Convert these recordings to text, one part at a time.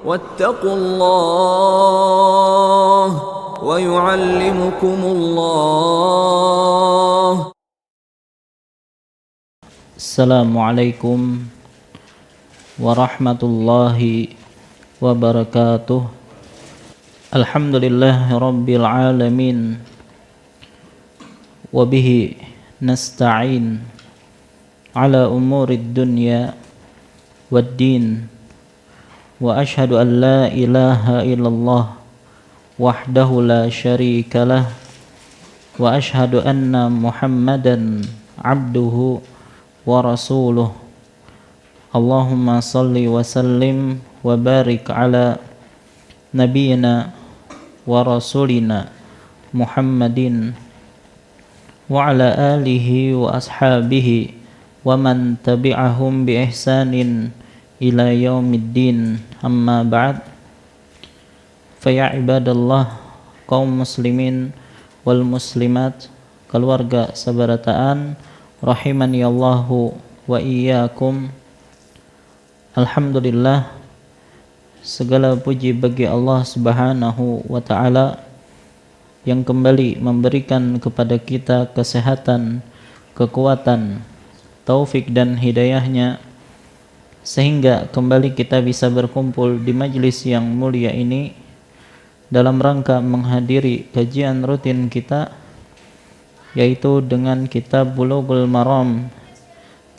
واتقوا الله ويعلمكم الله. Assalamualaikum warahmatullahi wabarakatuh. Alhamdulillahi rabbil alamin. Wabihi nasta'in ala umurid dunya waddin. Wa ashhadu an la ilaha illallah wahdahu la syarika lah. Wa ashhadu anna Muhammadan abduhu wa rasuluh. Allahumma salli wa sallim wa barik ala nabiyyina wa rasulina Muhammadin wa ala alihi wa ashabihi wa man tabi'ahum bi ihsanin ila yaumiddin. Amma ba'd. Fa ya ibadallah, kaum muslimin wal muslimat, keluarga sabarataan rahimani Allahu wa iyyakum. Alhamdulillah, segala puji bagi Allah Subhanahu wa ta'ala yang kembali memberikan kepada kita kesehatan, kekuatan, taufik dan hidayahnya, sehingga kembali kita bisa berkumpul di majelis yang mulia ini dalam rangka menghadiri kajian rutin kita, yaitu dengan kitab Bulughul Maram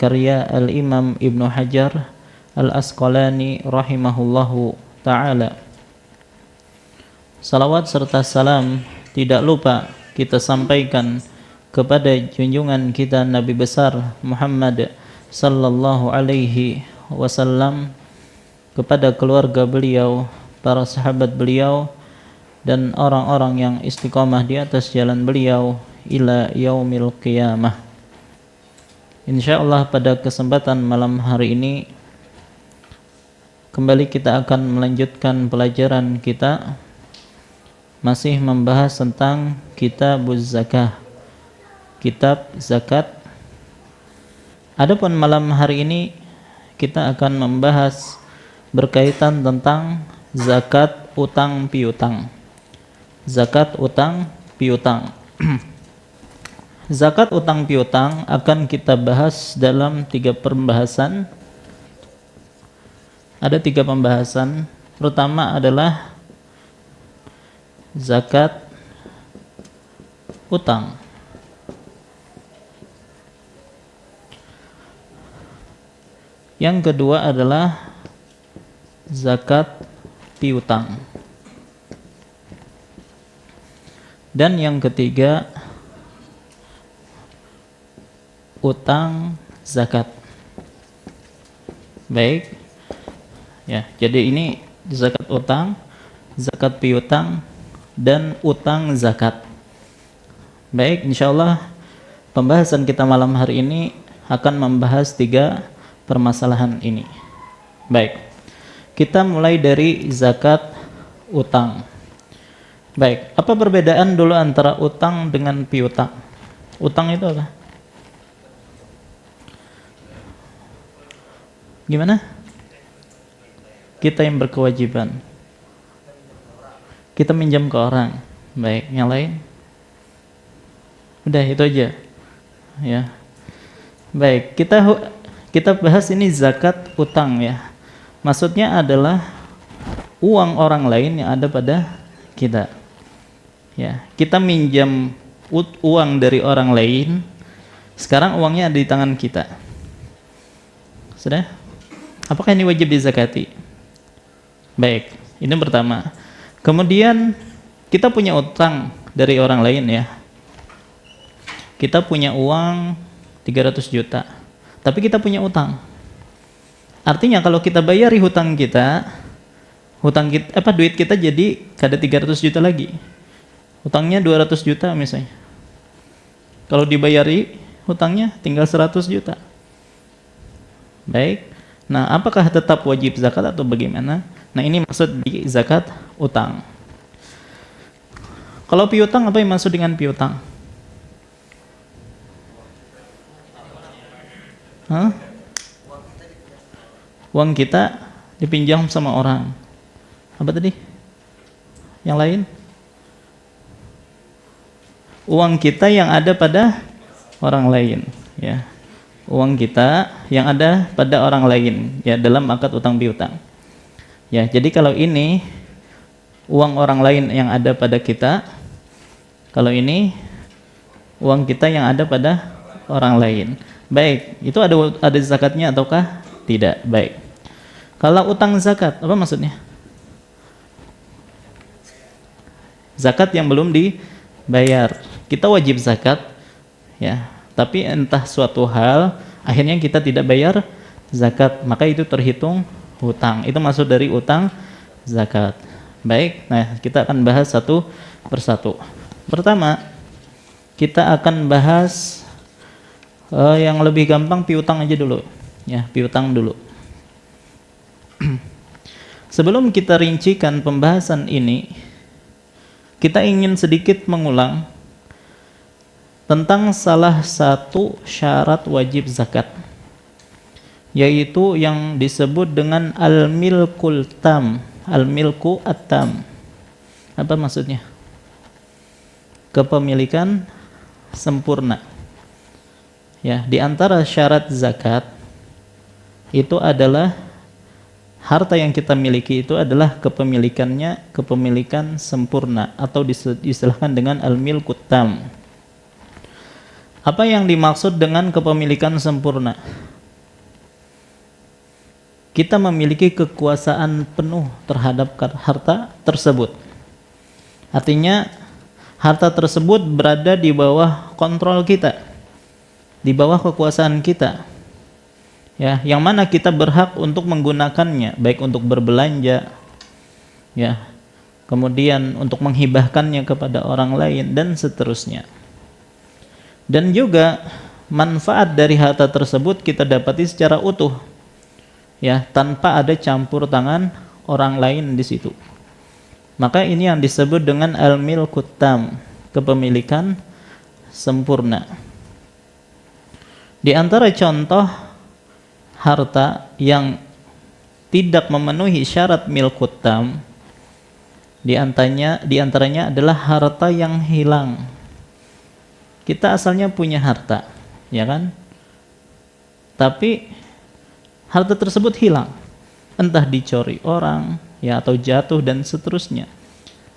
karya Al-Imam Ibnu Hajar Al-Asqalani rahimahullahu ta'ala. Salawat serta salam tidak lupa kita sampaikan kepada junjungan kita Nabi besar Muhammad sallallahu alaihi wasallam, kepada keluarga beliau, para sahabat beliau, dan orang-orang yang istiqamah di atas jalan beliau ila yaumil qiyamah. Insyaallah pada kesempatan malam hari ini kembali kita akan melanjutkan pelajaran kita, masih membahas tentang Kitabuz Zakah, kitab zakat. Adapun malam hari ini kita akan membahas berkaitan tentang zakat utang piutang. Zakat utang piutang. Zakat utang piutang akan kita bahas dalam 3 pembahasan. Ada 3 pembahasan. Pertama adalah zakat utang. Yang kedua adalah zakat piutang. Dan yang ketiga, utang zakat. Baik. Ya, jadi ini zakat utang, zakat piutang, dan utang zakat. Baik, insyaallah pembahasan kita malam hari ini akan membahas 3 permasalahan ini. Baik. Kita mulai dari zakat utang. Baik, apa perbedaan dulu antara utang dengan piutang? Utang itu apa? Gimana? Kita yang berkewajiban. Kita minjam ke orang. Baik, yang lain? Udah, itu aja. Ya. Baik, kita bahas ini zakat utang ya. Maksudnya adalah uang orang lain yang ada pada kita. Ya, kita minjam uang dari orang lain. Sekarang uangnya ada di tangan kita. Sudah? Apakah ini wajib dizakati? Baik, ini pertama. Kemudian kita punya utang dari orang lain ya. Kita punya uang 300 juta. Tapi kita punya utang. Artinya kalau kita bayari hutang kita, duit kita jadi ada 300 juta lagi. Hutangnya 200 juta misalnya. Kalau dibayari hutangnya tinggal 100 juta. Baik. Nah, apakah tetap wajib zakat atau bagaimana? Nah, ini maksud di zakat utang. Kalau piutang, apa yang maksud dengan piutang? Uang kita dipinjam sama orang. Apa tadi? Yang lain? Uang kita yang ada pada orang lain, ya. Uang kita yang ada pada orang lain, ya, dalam akad utang piutang. Ya, jadi kalau ini uang orang lain yang ada pada kita, kalau ini uang kita yang ada pada orang lain. Baik, itu ada zakatnya ataukah tidak? Baik. Kalau utang zakat, apa maksudnya? Zakat yang belum dibayar. Kita wajib zakat, ya. Tapi entah suatu hal akhirnya kita tidak bayar zakat, maka itu terhitung hutang. Itu masuk dari utang zakat. Baik, nah kita akan bahas satu persatu. Pertama, kita akan bahas yang lebih gampang piutang aja dulu. Ya, piutang dulu. Sebelum kita rincikan pembahasan ini, kita ingin sedikit mengulang tentang salah satu syarat wajib zakat, yaitu yang disebut dengan al-milkul tam, al-milku at-tam. Apa maksudnya? Kepemilikan sempurna. Ya, di antara syarat zakat itu adalah harta yang kita miliki itu adalah kepemilikan sempurna atau diistilahkan dengan al-milkut tam. Apa yang dimaksud dengan kepemilikan sempurna? Kita memiliki kekuasaan penuh terhadap harta tersebut. Artinya harta tersebut berada di bawah kontrol kita, di bawah kekuasaan kita. Ya, yang mana kita berhak untuk menggunakannya, baik untuk berbelanja, ya, kemudian untuk menghibahkannya kepada orang lain dan seterusnya. Dan juga manfaat dari harta tersebut kita dapati secara utuh, ya, tanpa ada campur tangan orang lain di situ. Maka ini yang disebut dengan al-milkut tam, kepemilikan sempurna. Di antara contoh harta yang tidak memenuhi syarat milkut tam, di antaranya adalah harta yang hilang. Kita asalnya punya harta, ya kan? Tapi harta tersebut hilang, entah dicuri orang, ya, atau jatuh dan seterusnya.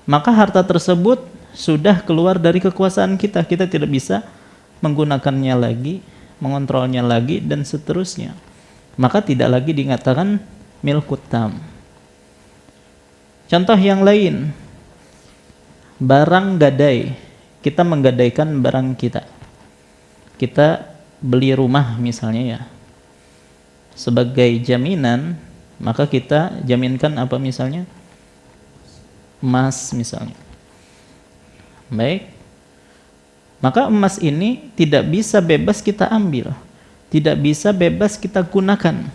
Maka harta tersebut sudah keluar dari kekuasaan kita. Kita tidak bisa menggunakannya lagi, mengontrolnya lagi dan seterusnya. Maka tidak lagi dikatakan milkut tam. Contoh yang lain, barang gadai. Kita menggadaikan barang kita. Kita beli rumah misalnya, ya. Sebagai jaminan, maka kita jaminkan apa misalnya? Emas misalnya. Baik. Maka emas ini tidak bisa bebas kita ambil, tidak bisa bebas kita gunakan.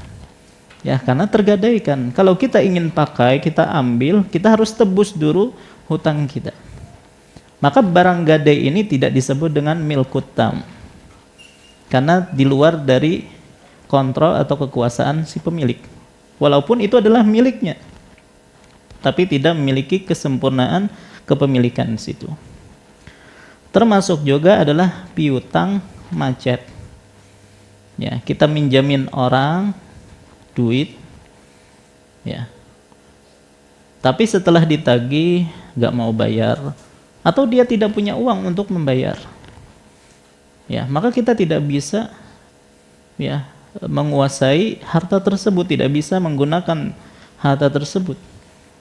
Ya, karena tergadaikan. Kalau kita ingin pakai, kita ambil, kita harus tebus dulu hutang kita. Maka barang gadai ini tidak disebut dengan milkut tam, karena di luar dari kontrol atau kekuasaan si pemilik. Walaupun itu adalah miliknya, tapi tidak memiliki kesempurnaan kepemilikan di situ. Termasuk juga adalah piutang macet. Ya, kita minjamin orang duit, ya. Tapi setelah ditagih nggak mau bayar, atau dia tidak punya uang untuk membayar, ya, maka kita tidak bisa, ya, menguasai harta tersebut, tidak bisa menggunakan harta tersebut.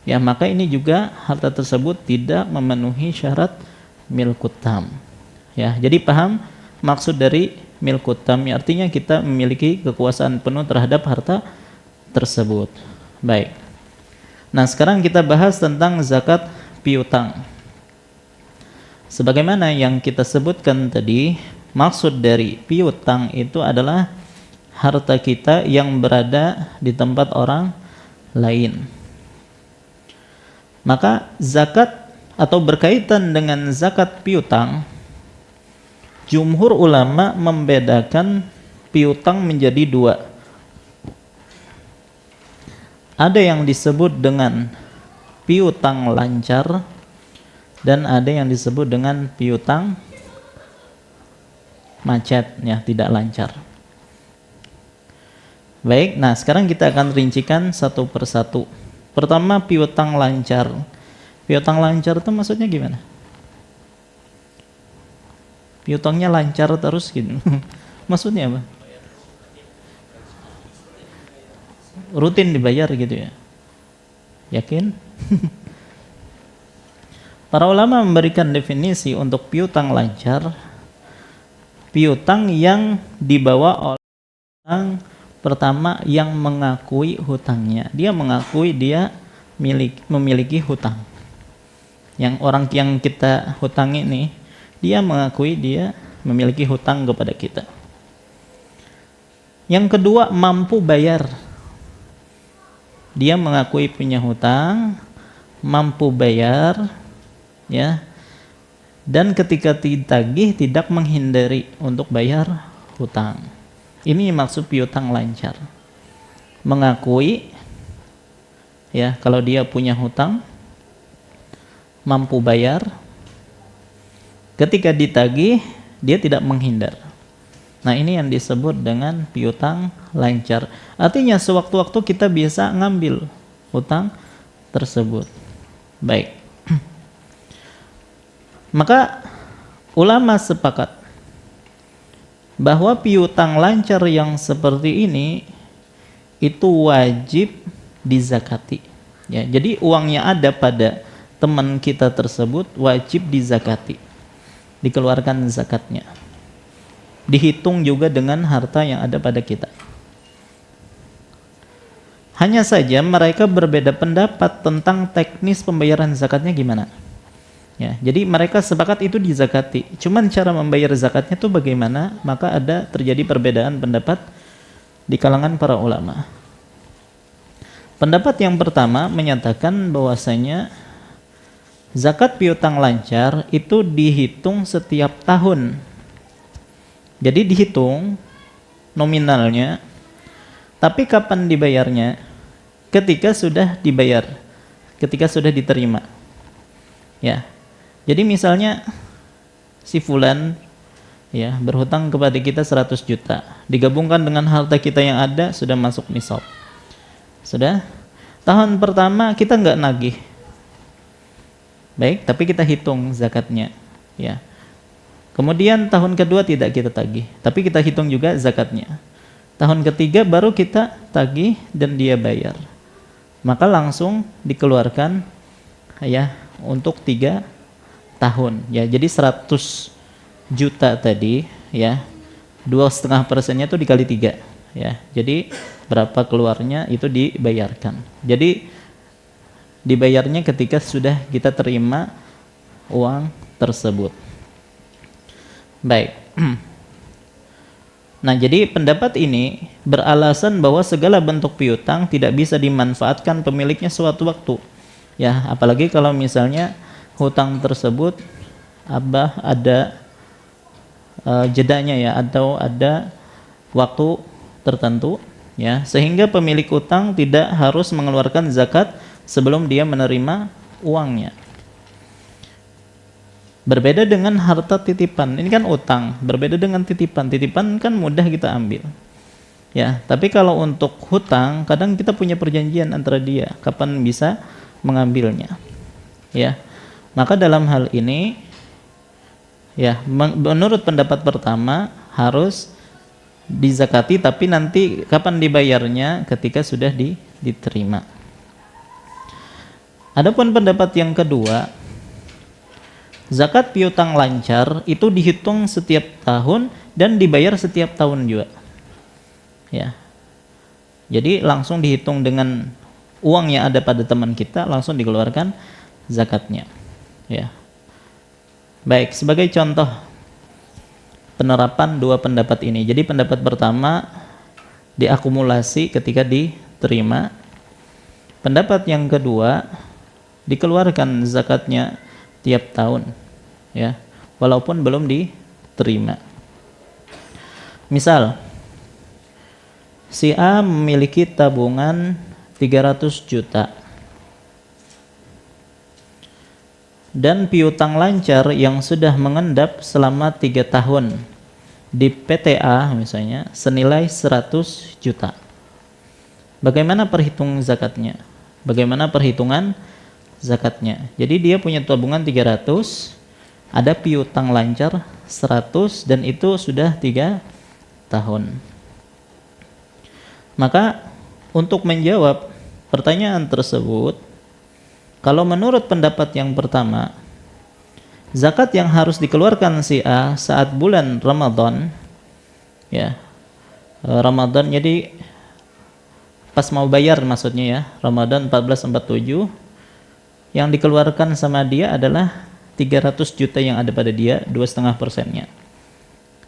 Ya, maka ini juga harta tersebut tidak memenuhi syarat milkut tam. Ya, jadi paham maksud dari milkut tam, ya, artinya kita memiliki kekuasaan penuh terhadap harta tersebut. Baik. Nah, sekarang kita bahas tentang zakat piutang. Sebagaimana yang kita sebutkan tadi, maksud dari piutang itu adalah harta kita yang berada di tempat orang lain. Maka zakat atau berkaitan dengan zakat piutang, jumhur ulama membedakan piutang menjadi dua. Ada yang disebut dengan piutang lancar dan ada yang disebut dengan piutang macet, ya, tidak lancar. Baik, nah sekarang kita akan rincikan satu persatu. Pertama, piutang lancar. Piutang lancar itu maksudnya gimana? Piutangnya lancar terus gitu. Maksudnya apa? Rutin dibayar gitu ya. Yakin? Para ulama memberikan definisi untuk piutang lancar. Piutang yang dibawa oleh orang pertama yang mengakui hutangnya. Dia mengakui dia memiliki hutang. Yang orang yang kita hutangi nih, dia mengakui dia memiliki hutang kepada kita. Yang kedua, mampu bayar. Dia mengakui punya hutang, mampu bayar, ya. Dan ketika ditagih tidak menghindari untuk bayar hutang. Ini maksud piutang lancar. Mengakui, ya, kalau dia punya hutang, mampu bayar. Ketika ditagih, dia tidak menghindar. Nah, ini yang disebut dengan piutang lancar. Artinya sewaktu-waktu kita bisa ngambil hutang tersebut. Baik. Maka ulama sepakat bahwa piutang lancar yang seperti ini itu wajib dizakati. Ya, jadi uangnya ada pada teman kita tersebut wajib dizakati, dikeluarkan zakatnya, dihitung juga dengan harta yang ada pada kita. Hanya saja mereka berbeda pendapat tentang teknis pembayaran zakatnya gimana. Ya, jadi mereka sepakat itu dizakati. Cuman cara membayar zakatnya itu bagaimana? Maka ada terjadi perbedaan pendapat di kalangan para ulama. Pendapat yang pertama menyatakan bahwasanya zakat piutang lancar itu dihitung setiap tahun. Jadi dihitung nominalnya, tapi kapan dibayarnya? Ketika sudah dibayar, ketika sudah diterima. Ya. Jadi misalnya si fulan, ya, berhutang kepada kita 100 juta, digabungkan dengan harta kita yang ada sudah masuk nisab. Sudah? Tahun pertama kita nggak nagih. Baik, tapi kita hitung zakatnya, ya. Kemudian tahun kedua tidak kita tagih, tapi kita hitung juga zakatnya. Tahun ketiga baru kita tagih dan dia bayar. Maka langsung dikeluarkan, ya, untuk 3 tahun, ya. Jadi 100 juta tadi, ya, 2,5%-nya itu dikali 3, ya. Jadi berapa keluarnya itu dibayarkan. Jadi dibayarnya ketika sudah kita terima uang tersebut. Baik. Nah, jadi pendapat ini beralasan bahwa segala bentuk piutang tidak bisa dimanfaatkan pemiliknya suatu waktu. Ya, apalagi kalau misalnya hutang tersebut ada jedanya, ya, atau ada waktu tertentu, ya, sehingga pemilik hutang tidak harus mengeluarkan zakat sebelum dia menerima uangnya. Berbeda dengan harta titipan. Ini kan utang, berbeda dengan titipan. Titipan kan mudah kita ambil. Ya, tapi kalau untuk hutang kadang kita punya perjanjian antara dia kapan bisa mengambilnya. Ya. Maka dalam hal ini, ya, menurut pendapat pertama harus dizakati, tapi nanti kapan dibayarnya? Ketika sudah diterima. Adapun pendapat yang kedua, zakat piutang lancar itu dihitung setiap tahun dan dibayar setiap tahun juga. Ya. Jadi langsung dihitung dengan uang yang ada pada teman kita, langsung dikeluarkan zakatnya. Ya. Baik, sebagai contoh penerapan dua pendapat ini. Jadi pendapat pertama diakumulasi ketika diterima. Pendapat yang kedua dikeluarkan zakatnya tiap tahun, ya, walaupun belum diterima. Misal si A memiliki tabungan 300 juta. dan piutang lancar yang sudah mengendap selama 3 tahun di PTA misalnya senilai 100 juta. Bagaimana perhitungan zakatnya? Bagaimana perhitungan zakatnya? Jadi dia punya tabungan 300, ada piutang lancar 100 dan itu sudah 3 tahun. Maka untuk menjawab pertanyaan tersebut, kalau menurut pendapat yang pertama, zakat yang harus dikeluarkan si A saat bulan Ramadan, ya, Ramadan, jadi pas mau bayar maksudnya ya, Ramadan 1447, yang dikeluarkan sama dia adalah 300 juta yang ada pada dia, 2,5%-nya.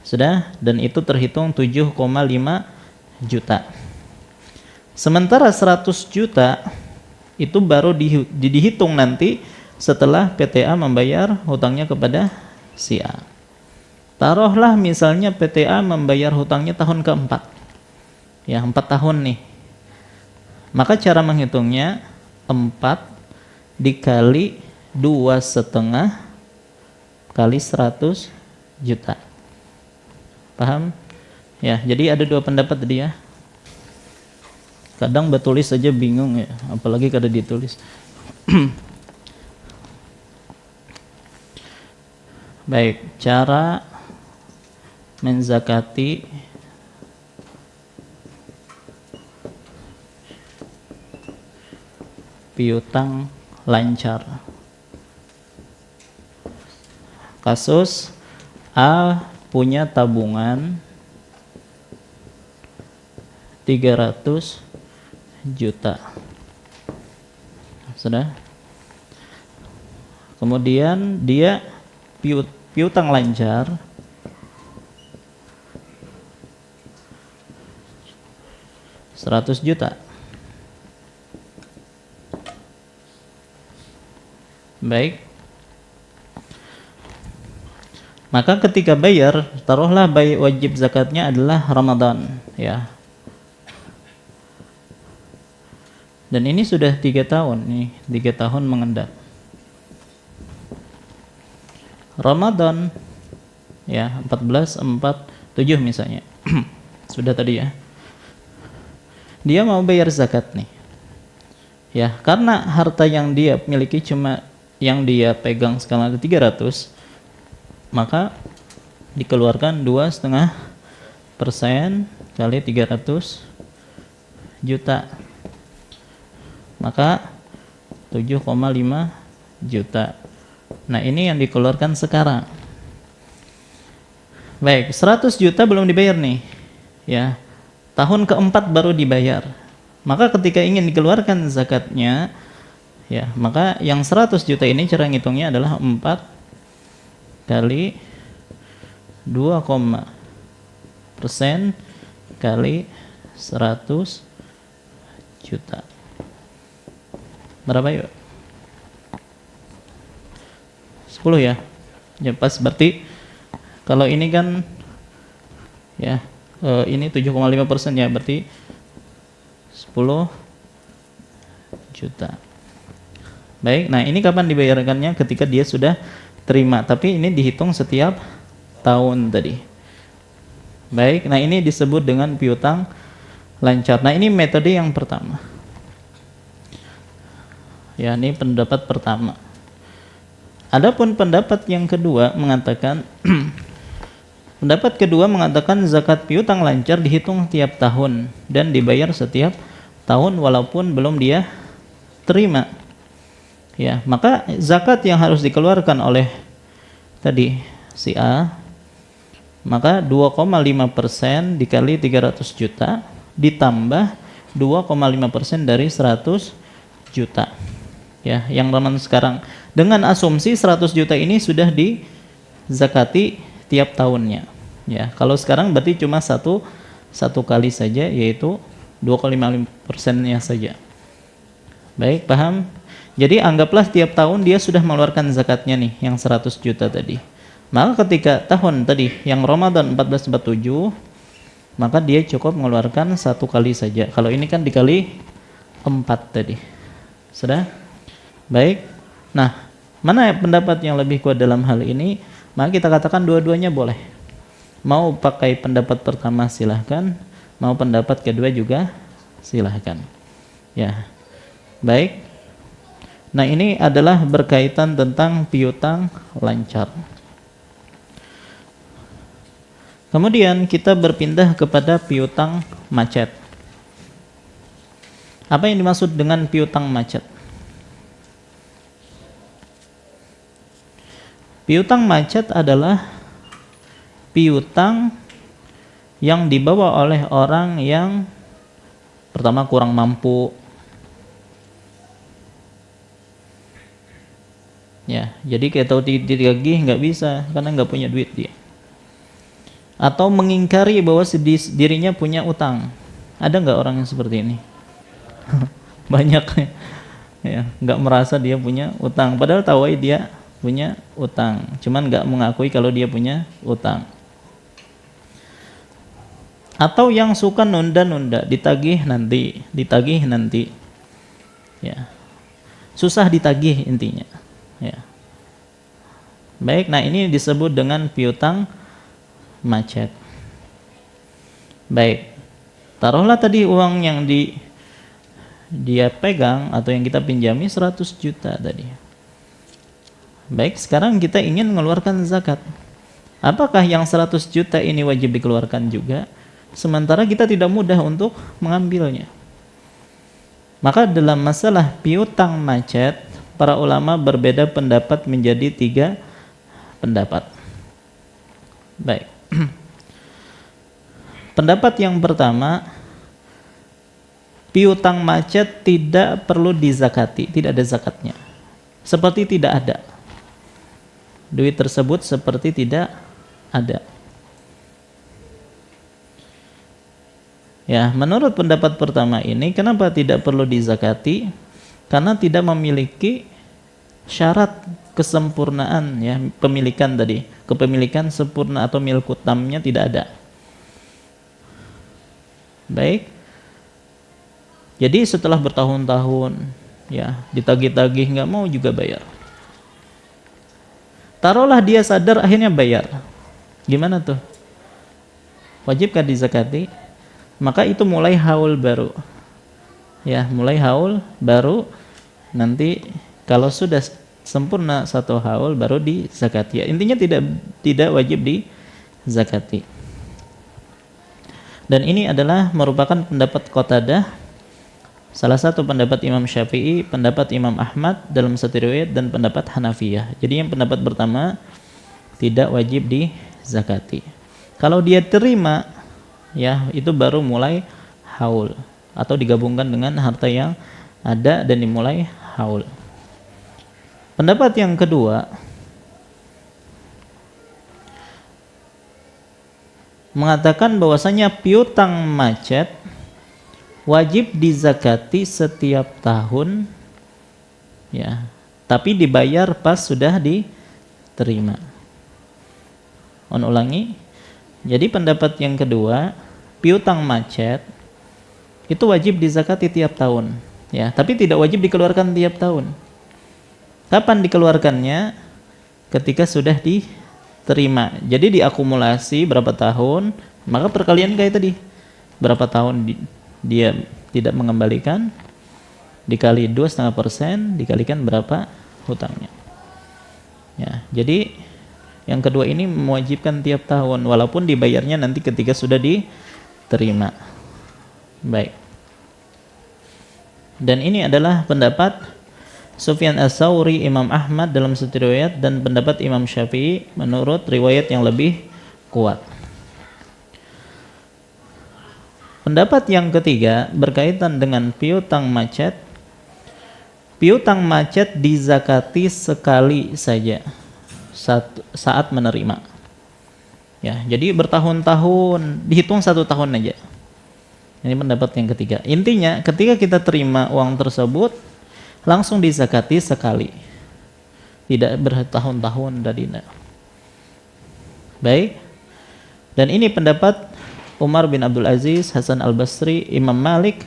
Sudah, dan itu terhitung 7,5 juta. Sementara 100 juta itu baru dihitung nanti setelah PTA membayar hutangnya kepada si A. Taruhlah misalnya PTA membayar hutangnya tahun keempat, ya 4 tahun nih. Maka cara menghitungnya 4 dikali 2,5 kali 100 juta. Paham? Ya, jadi ada 2 pendapat tadi ya. Kadang bertulis saja bingung ya, apalagi kada ditulis. Baik, cara menzakati piutang lancar. Kasus A punya tabungan 300 juta. Sudah. Kemudian dia piutang lancar 100 juta. Baik. Maka ketika bayar, taruhlah wajib zakatnya adalah Ramadan, ya. Dan ini sudah 3 tahun nih, 3 tahun mengendap. Ramadan ya 1447 misalnya. Sudah tadi ya. Dia mau bayar zakat nih. Ya, karena harta yang dia miliki cuma yang dia pegang sekarang ada 300, maka dikeluarkan 2,5% kali 300 juta. Maka 7,5 juta. Nah, ini yang dikeluarkan sekarang. Baik, 100 juta belum dibayar nih. Ya. Tahun keempat baru dibayar. Maka ketika ingin dikeluarkan zakatnya, ya, maka yang 100 juta ini cara ngitungnya adalah 4 kali 2% kali 100 juta. Berapa yuk? 10 ya? Ya pas, berarti kalau ini kan ya ini 7,5% ya, berarti 10 juta. Baik, nah ini kapan dibayarkannya? Ketika dia sudah terima, tapi ini dihitung setiap tahun tadi. Baik, nah ini disebut dengan piutang lancar. Nah ini metode yang pertama. Ya, ini pendapat pertama. Adapun pendapat yang kedua mengatakan pendapat kedua mengatakan zakat piutang lancar dihitung tiap tahun dan dibayar setiap tahun walaupun belum dia terima. Ya, maka zakat yang harus dikeluarkan oleh tadi si A, maka 2,5% dikali 300 juta ditambah 2,5% dari 100 juta. Ya, yang Ramadan sekarang dengan asumsi 100 juta ini sudah dizakati tiap tahunnya. Ya, kalau sekarang berarti cuma satu kali saja, yaitu 2,5%-nya saja. Baik, paham? Jadi anggaplah tiap tahun dia sudah mengeluarkan zakatnya nih, yang 100 juta tadi. Maka ketika tahun tadi yang Ramadan 1447, maka dia cukup mengeluarkan 1 kali saja. Kalau ini kan dikali 4 tadi. Sudah? Baik. Nah, Mana pendapat yang lebih kuat dalam hal ini? Maka kita katakan dua-duanya boleh. Mau pakai pendapat pertama silahkan, mau pendapat kedua juga silahkan. Ya, baik. Nah, ini adalah berkaitan tentang piutang lancar. Kemudian kita berpindah kepada piutang macet. Apa yang dimaksud dengan piutang macet? Piutang macet adalah piutang yang dibawa oleh orang yang pertama kurang mampu. Ya, jadi kayak tahu ditagih nggak bisa karena nggak punya duit dia. Atau mengingkari bahwa dirinya punya utang. Ada nggak orang yang seperti ini? Banyak ya, nggak merasa dia punya utang, padahal tahu dia punya utang, cuman nggak mengakui kalau dia punya utang. Atau yang suka nunda-nunda, ditagih nanti, ya, susah ditagih intinya. Ya. Baik, nah ini disebut dengan piutang macet. Baik, taruhlah tadi uang yang dia pegang atau yang kita pinjami 100 juta tadi. Baik, sekarang kita ingin mengeluarkan zakat. Apakah yang 100 juta ini wajib dikeluarkan juga? Sementara kita tidak mudah untuk mengambilnya. Maka dalam masalah piutang macet, para ulama berbeda pendapat menjadi 3 pendapat. Baik. Pendapat yang pertama, piutang macet tidak perlu dizakati, tidak ada zakatnya. Seperti tidak ada. Duit tersebut seperti tidak ada. Ya, menurut pendapat pertama ini, kenapa tidak perlu dizakati? Karena tidak memiliki syarat kesempurnaan, ya, pemilikan tadi, kepemilikan sempurna atau milku tamnya tidak ada. Baik. Jadi setelah bertahun-tahun, ya, ditagih-tagih nggak mau juga bayar. Taruhlah dia sadar akhirnya bayar. Gimana tuh? Wajibkah dizakati? Maka itu mulai haul baru. Ya, mulai haul baru. Nanti kalau sudah sempurna 1 haul baru dizakati. Ya, intinya tidak wajib dizakati. Dan ini adalah merupakan pendapat Qatadah, salah satu pendapat Imam Syafi'i, pendapat Imam Ahmad dalam satu riwayat, dan pendapat Hanafiyah. Jadi yang pendapat pertama tidak wajib dizakati. Kalau dia terima, ya, itu baru mulai haul atau digabungkan dengan harta yang ada dan dimulai haul. Pendapat yang kedua mengatakan bahwasanya piutang macet wajib dizakati setiap tahun, ya, tapi dibayar pas sudah diterima. Ulangi. Jadi pendapat yang kedua, piutang macet itu wajib dizakati tiap tahun, ya, tapi tidak wajib dikeluarkan tiap tahun. Kapan dikeluarkannya? Ketika sudah diterima. Jadi diakumulasi berapa tahun, maka perkalian kayak tadi. Berapa tahun dia tidak mengembalikan, dikali 2,5%, dikalikan berapa hutangnya. Ya, jadi yang kedua ini mewajibkan tiap tahun, walaupun dibayarnya nanti ketika sudah diterima. Baik. Dan ini adalah pendapat Sufyan Ats-Tsauri, Imam Ahmad dalam satu riwayat, dan pendapat Imam Syafi'i menurut riwayat yang lebih kuat. Pendapat yang ketiga berkaitan dengan piutang macet. Piutang macet dizakati sekali saja saat menerima. Ya, jadi bertahun-tahun, dihitung 1 tahun aja. Ini pendapat yang ketiga. Intinya ketika kita terima uang tersebut langsung dizakati sekali. Tidak bertahun-tahun dari. Baik. Dan ini pendapat Umar bin Abdul Aziz, Hasan Al-Basri, Imam Malik,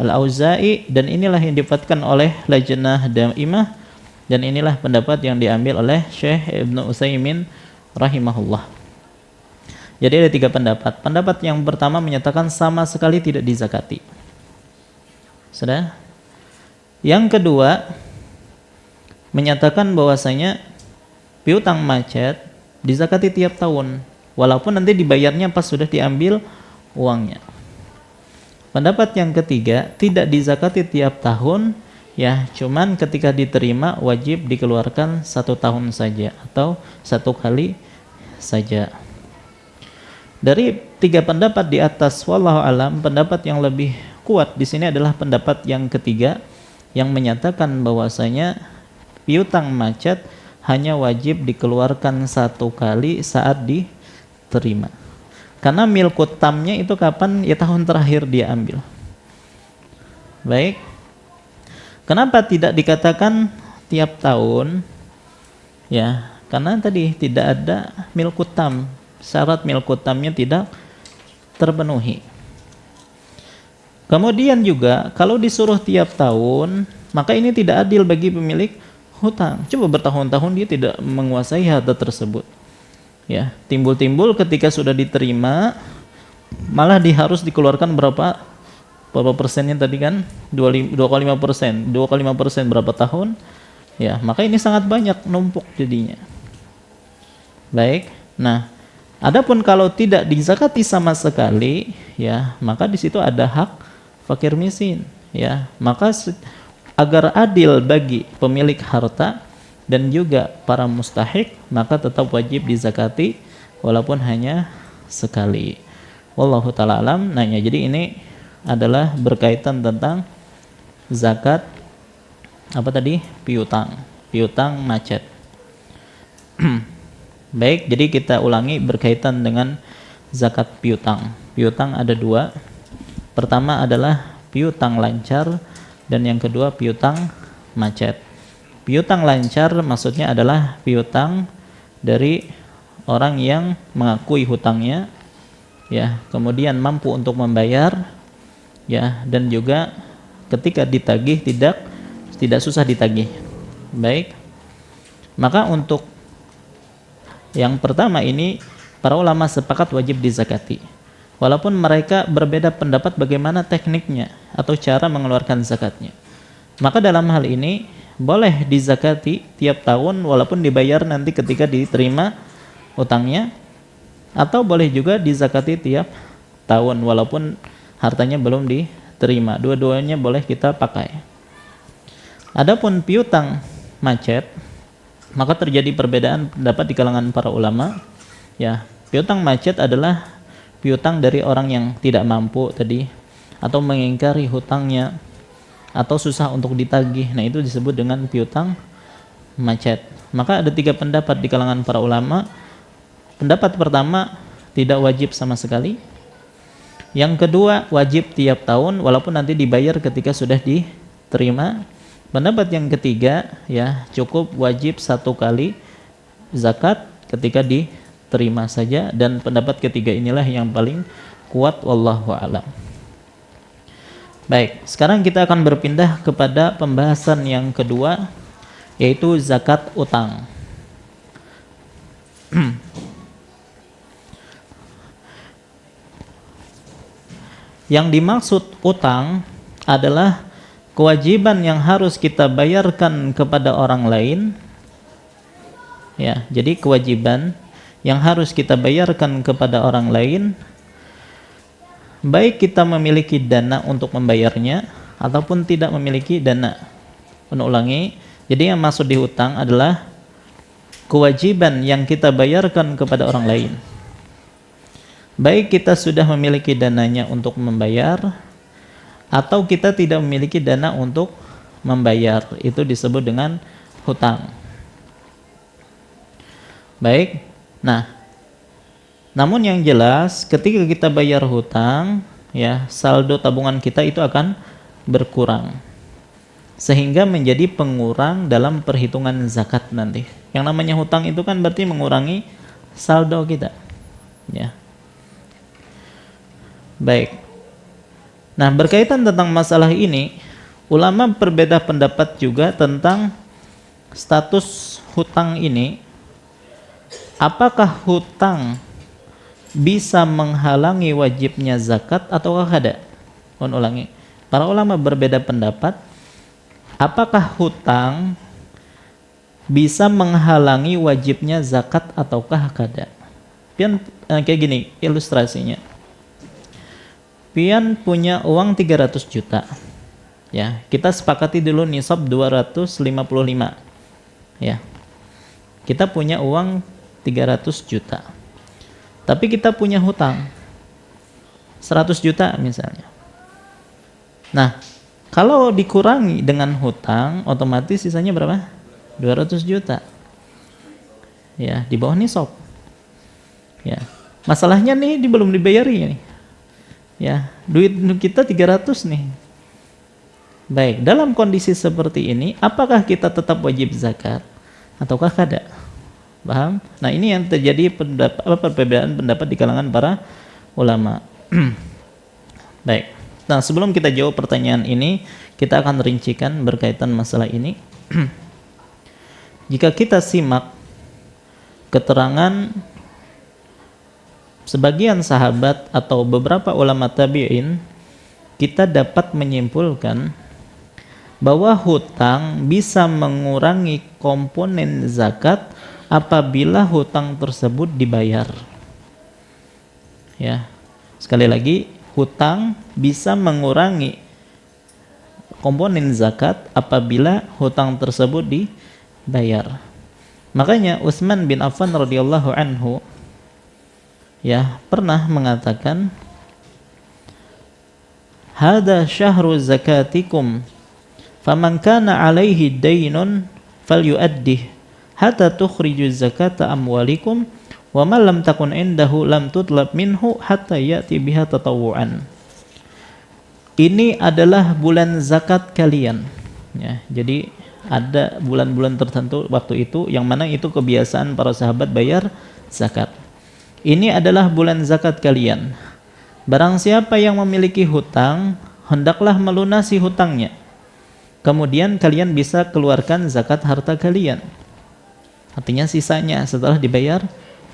Al-Auza'i, dan inilah yang didapatkan oleh Lajnah Daimah Dan inilah pendapat yang diambil oleh Syekh Ibnu Utsaimin rahimahullah. Jadi ada 3 pendapat. Pendapat yang pertama menyatakan sama sekali tidak dizakati. Sudah? Yang kedua menyatakan bahwasanya piutang macet dizakati tiap tahun, walaupun nanti dibayarnya pas sudah diambil uangnya. Pendapat yang ketiga tidak dizakati tiap tahun, ya, cuman ketika diterima wajib dikeluarkan 1 tahun saja atau 1 kali saja. Dari 3 pendapat di atas, wallahu alam, pendapat yang lebih kuat di sini adalah pendapat yang ketiga yang menyatakan bahwasanya piutang macet hanya wajib dikeluarkan 1 kali saat diterima. Karena milkut tamnya itu kapan? Ya tahun terakhir dia ambil. Baik. Kenapa tidak dikatakan tiap tahun? Ya, karena tadi tidak ada milkut tam. Syarat milkut tamnya tidak terpenuhi. Kemudian juga kalau disuruh tiap tahun, maka ini tidak adil bagi pemilik hutang. Coba bertahun-tahun dia tidak menguasai harta tersebut. Ya, timbul-timbul ketika sudah diterima malah harus dikeluarkan berapa persennya tadi kan? 2,5%. 2,5% berapa tahun? Ya, maka ini sangat banyak numpuk jadinya. Baik. Nah, adapun kalau tidak dizakati sama sekali, ya, maka di situ ada hak fakir miskin, ya. Maka agar adil bagi pemilik harta dan juga para mustahik, maka tetap wajib dizakati walaupun hanya sekali. Wallahu ta'ala alam. Nah, ya, jadi ini adalah berkaitan tentang zakat apa tadi? Piutang macet. Baik, jadi kita ulangi berkaitan dengan zakat piutang. Piutang ada 2. Pertama adalah piutang lancar dan yang kedua piutang macet. Piutang lancar maksudnya adalah piutang dari orang yang mengakui hutangnya, ya, kemudian mampu untuk membayar, ya, dan juga ketika ditagih tidak susah ditagih. Baik. Maka untuk yang pertama ini para ulama sepakat wajib dizakati. Walaupun mereka berbeda pendapat bagaimana tekniknya atau cara mengeluarkan zakatnya. Maka dalam hal ini boleh dizakati tiap tahun walaupun dibayar nanti ketika diterima utangnya, atau boleh juga dizakati tiap tahun walaupun hartanya belum diterima. Dua-duanya boleh kita pakai. Adapun piutang macet, maka terjadi perbedaan pendapat di kalangan para ulama. Ya, piutang macet adalah piutang dari orang yang tidak mampu tadi atau mengingkari hutangnya atau susah untuk ditagih. Nah, itu disebut dengan piutang macet. Maka ada 3 pendapat di kalangan para ulama. Pendapat pertama tidak wajib sama sekali. Yang kedua wajib tiap tahun walaupun nanti dibayar ketika sudah diterima. Pendapat yang ketiga, ya, cukup wajib 1 kali zakat ketika diterima saja, dan pendapat ketiga inilah yang paling kuat, wallahu a'lam. Baik, sekarang kita akan berpindah kepada pembahasan yang kedua, yaitu zakat utang. Yang dimaksud utang adalah kewajiban yang harus kita bayarkan kepada orang lain. Ya, jadi kewajiban yang harus kita bayarkan kepada orang lain, baik kita memiliki dana untuk membayarnya ataupun tidak memiliki dana. Ulangi, jadi yang maksud di hutang adalah kewajiban yang kita bayarkan kepada orang lain. Baik kita sudah memiliki dananya untuk membayar atau kita tidak memiliki dana untuk membayar, itu disebut dengan hutang. Baik. Nah, namun yang jelas ketika kita bayar hutang, ya, saldo tabungan kita itu akan berkurang sehingga menjadi pengurang dalam perhitungan zakat nanti. Yang namanya hutang itu kan berarti mengurangi saldo kita, ya. Baik. Nah, berkaitan tentang masalah ini, ulama berbeda pendapat juga tentang status hutang ini, apakah hutang bisa menghalangi wajibnya zakat ataukah tidak? Ulangi. Para ulama berbeda pendapat. Apakah hutang bisa menghalangi wajibnya zakat ataukah kada? Pian kayak gini ilustrasinya. Pian punya uang 300 juta. Ya, kita sepakati dulu nisab 255. Ya. Kita punya uang 300 juta. Tapi kita punya hutang 100 juta misalnya. Nah, kalau dikurangi dengan hutang, otomatis sisanya berapa? 200 juta. Ya, di bawah nisab. Ya. Masalahnya nih belum dibayari nih. Ya, duit kita 300 nih. Baik, dalam kondisi seperti ini, apakah kita tetap wajib zakat ataukah kada? Paham? Nah, ini yang terjadi perbedaan pendapat di kalangan para ulama. Baik. Nah, sebelum kita jawab pertanyaan ini, kita akan rincikan berkaitan masalah ini. Jika kita simak keterangan sebagian sahabat atau beberapa ulama tabi'in, kita dapat menyimpulkan bahwa hutang bisa mengurangi komponen zakat apabila hutang tersebut dibayar. Ya. Sekali lagi, hutang bisa mengurangi komponen zakat apabila hutang tersebut dibayar. Makanya Utsman bin Affan radhiyallahu anhu pernah mengatakan, "Hada syahru zakatikum, faman kana alaihi daynun falyu'addih hatta tukhriju zakata amwalikum wa man lam takun indahu lam tutlab minhu hatta ya'ti biha tatawwu'an." Ini adalah bulan zakat kalian. Ya, jadi ada bulan-bulan tertentu waktu itu yang mana itu kebiasaan para sahabat bayar zakat. Ini adalah bulan zakat kalian. Barang siapa yang memiliki hutang, hendaklah melunasi hutangnya. Kemudian kalian bisa keluarkan zakat harta kalian. Artinya sisanya setelah dibayar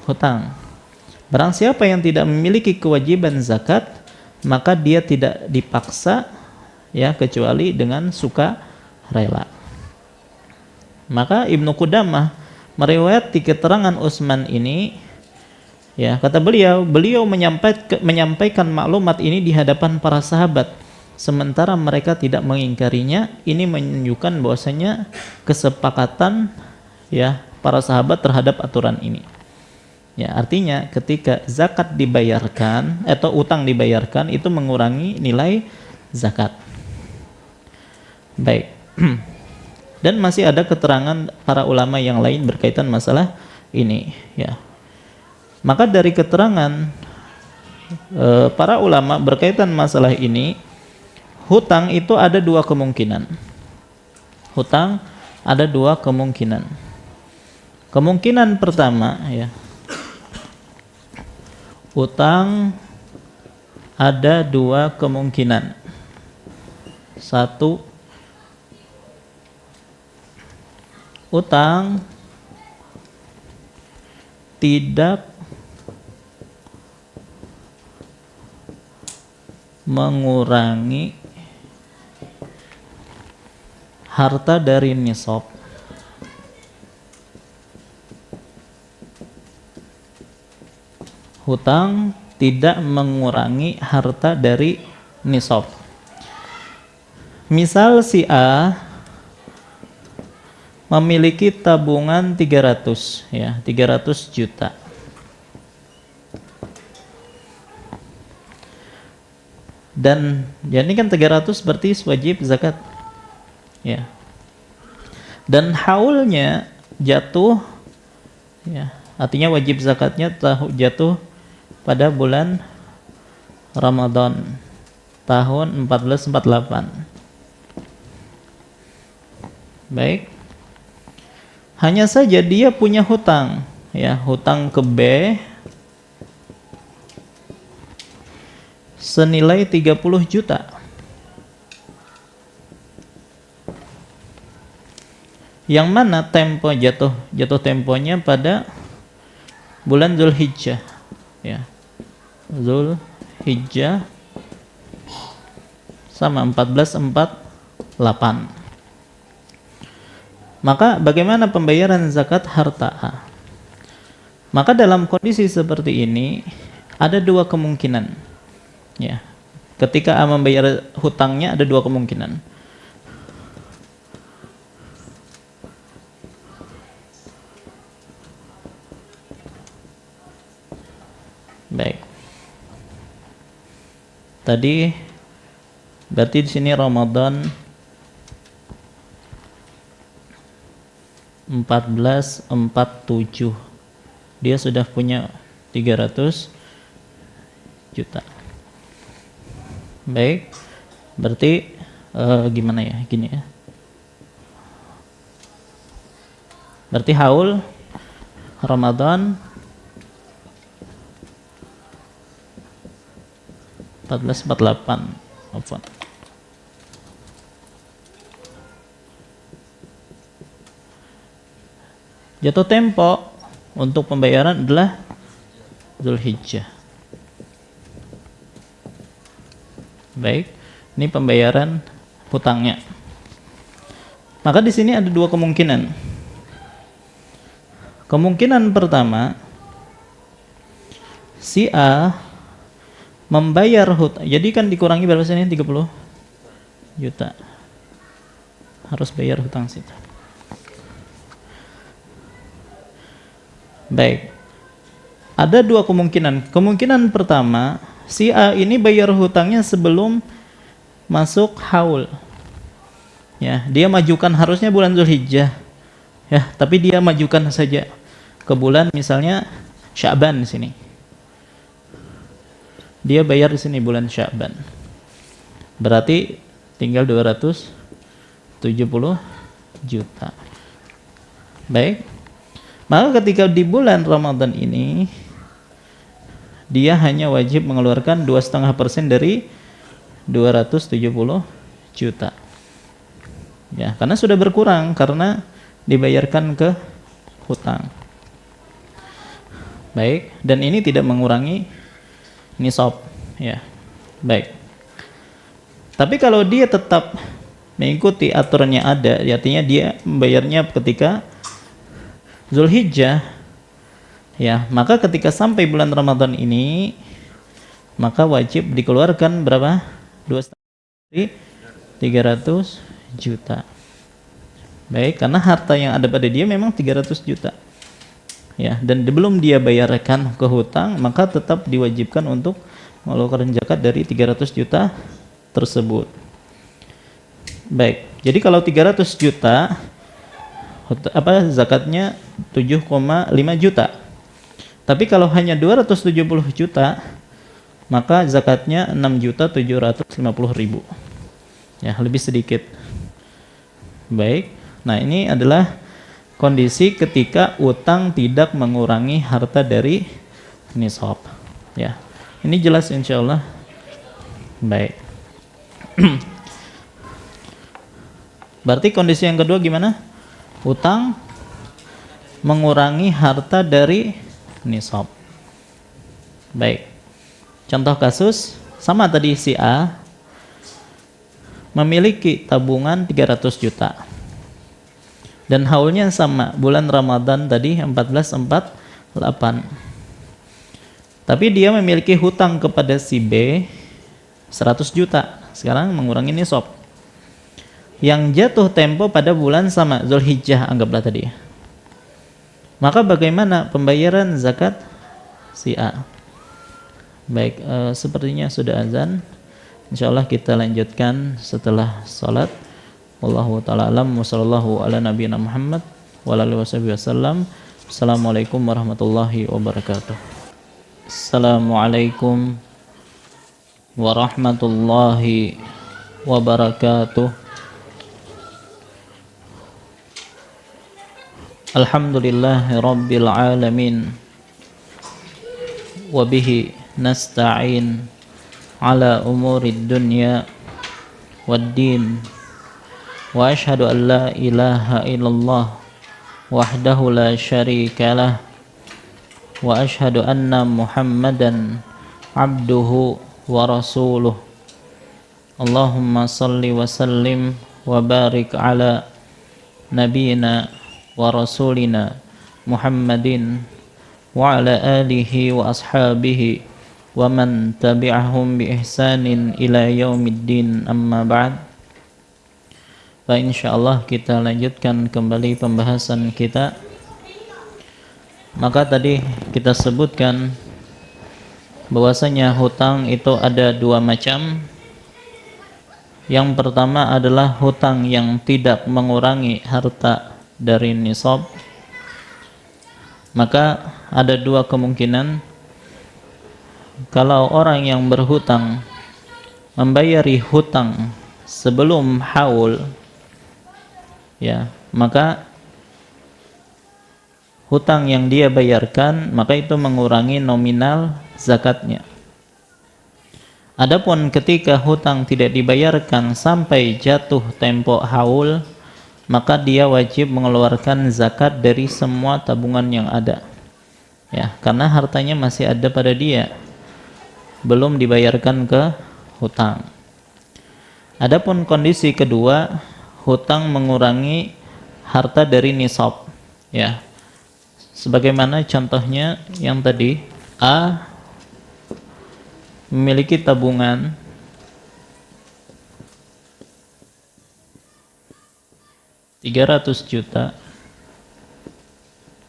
hutang. Barang siapa yang tidak memiliki kewajiban zakat, maka dia tidak dipaksa kecuali dengan suka rela. Maka Ibnu Qudamah meriwayati keterangan Utsman ini, kata beliau menyampaikan maklumat ini di hadapan para sahabat sementara mereka tidak mengingkarinya. Ini menunjukkan bahwasanya kesepakatan para sahabat terhadap aturan ini. Artinya ketika zakat dibayarkan atau utang dibayarkan itu mengurangi nilai zakat. Baik. Dan masih ada keterangan para ulama yang lain berkaitan masalah ini. Maka dari keterangan para ulama berkaitan masalah ini, hutang itu ada dua kemungkinan. Hutang ada dua kemungkinan. Kemungkinan pertama, hutang ada dua kemungkinan. Satu, hutang tidak mengurangi harta dari nisab. Hutang tidak mengurangi harta dari nisab. Misal si A memiliki tabungan 300 juta. Dan ini kan 300 berarti wajib zakat. Dan haulnya jatuh artinya wajib zakatnya jatuh pada bulan Ramadan tahun 1448. Baik. Hanya saja dia punya hutang, hutang ke B senilai 30 juta. Yang mana tempo jatuh temponya pada bulan Zulhijjah, ya. Zulhijjah sama 1448. Maka bagaimana pembayaran zakat harta A? Maka dalam kondisi seperti ini ada dua kemungkinan, ya. Ketika A membayar hutangnya ada dua kemungkinan. Baik. Tadi berarti di sini Ramadan 1447. Dia sudah punya 300 juta. Baik. Berarti gimana ya? Gini ya. Berarti haul Ramadan 1448. Apa? Jatuh tempo untuk pembayaran adalah Zulhijjah. Baik, ini pembayaran hutangnya. Maka di sini ada dua kemungkinan. Kemungkinan pertama, si A membayar hutang. Jadi kan dikurangi berapa sini? 30 juta. Harus bayar hutang situ. Baik. Ada dua kemungkinan. Kemungkinan pertama, si A ini bayar hutangnya sebelum masuk haul. Ya, dia majukan harusnya bulan Zulhijjah. Ya, tapi dia majukan saja ke bulan misalnya Sya'ban di sini. Dia bayar di sini bulan Sya'ban. Berarti tinggal 270 juta. Baik. Maka ketika di bulan Ramadan ini dia hanya wajib mengeluarkan 2,5% dari 270 juta. Ya, karena sudah berkurang karena dibayarkan ke hutang. Baik, dan ini tidak mengurangi nisab, ya. Baik. Tapi kalau dia tetap mengikuti aturannya ada, artinya dia membayarnya ketika Zulhijjah, ya, maka ketika sampai bulan Ramadan ini maka wajib dikeluarkan berapa? 2,5 300 juta. Baik, karena harta yang ada pada dia memang 300 juta. Ya, dan belum dia bayarkan ke hutang, maka tetap diwajibkan untuk mengeluarkan zakat dari 300 juta tersebut. Baik, jadi kalau 300 juta zakatnya 7,5 juta. Tapi kalau hanya 270 juta, maka zakatnya 6.750.000. Ya, lebih sedikit. Baik. Nah, ini adalah kondisi ketika utang tidak mengurangi harta dari nisab. Ya. Ini jelas insyaallah. Baik. Berarti kondisi yang kedua gimana? Utang mengurangi harta dari nisab. Baik. Contoh kasus sama tadi, si A memiliki tabungan 300 juta. Dan haulnya sama, bulan Ramadan tadi 1448. Tapi dia memiliki hutang kepada si B 100 juta. Sekarang mengurangi nisab. Yang jatuh tempo pada bulan sama, Zulhijjah anggaplah tadi. Maka bagaimana pembayaran zakat si A? Baik, sepertinya sudah azan. Insyaallah kita lanjutkan setelah salat. Wallahu ta'ala alam wa sallallahu ala nabiyina Muhammad wa alihi wasallam. Assalamualaikum warahmatullahi wabarakatuh. Assalamualaikum warahmatullahi wabarakatuh. Alhamdulillahi rabbil alamin. Wa bihi nasta'in ala umurid dunya wad din. wa asyhadu an la ilaha illallah wahdahu la syarika lah wa asyhadu anna Muhammadan abduhu wa rasuluh. Allahumma salli wa sallim wa barik ala nabiyina wa rasulina Muhammadin wa ala alihi wa ashabihi wa man tabi'ahum bi ihsanin ila yaumiddin, amma ba'd. Insyaallah kita lanjutkan kembali pembahasan kita. Maka tadi kita sebutkan bahwasanya hutang itu ada dua macam. Yang pertama adalah hutang yang tidak mengurangi harta dari nisab. Maka ada dua kemungkinan. Kalau orang yang berhutang membayari hutang sebelum haul, ya, maka hutang yang dia bayarkan maka itu mengurangi nominal zakatnya. Adapun ketika hutang tidak dibayarkan sampai jatuh tempo haul, maka dia wajib mengeluarkan zakat dari semua tabungan yang ada, ya, karena hartanya masih ada pada dia, belum dibayarkan ke hutang. Adapun kondisi kedua, hutang mengurangi harta dari nisab, ya, sebagaimana contohnya yang tadi, A memiliki tabungan Rp300 juta,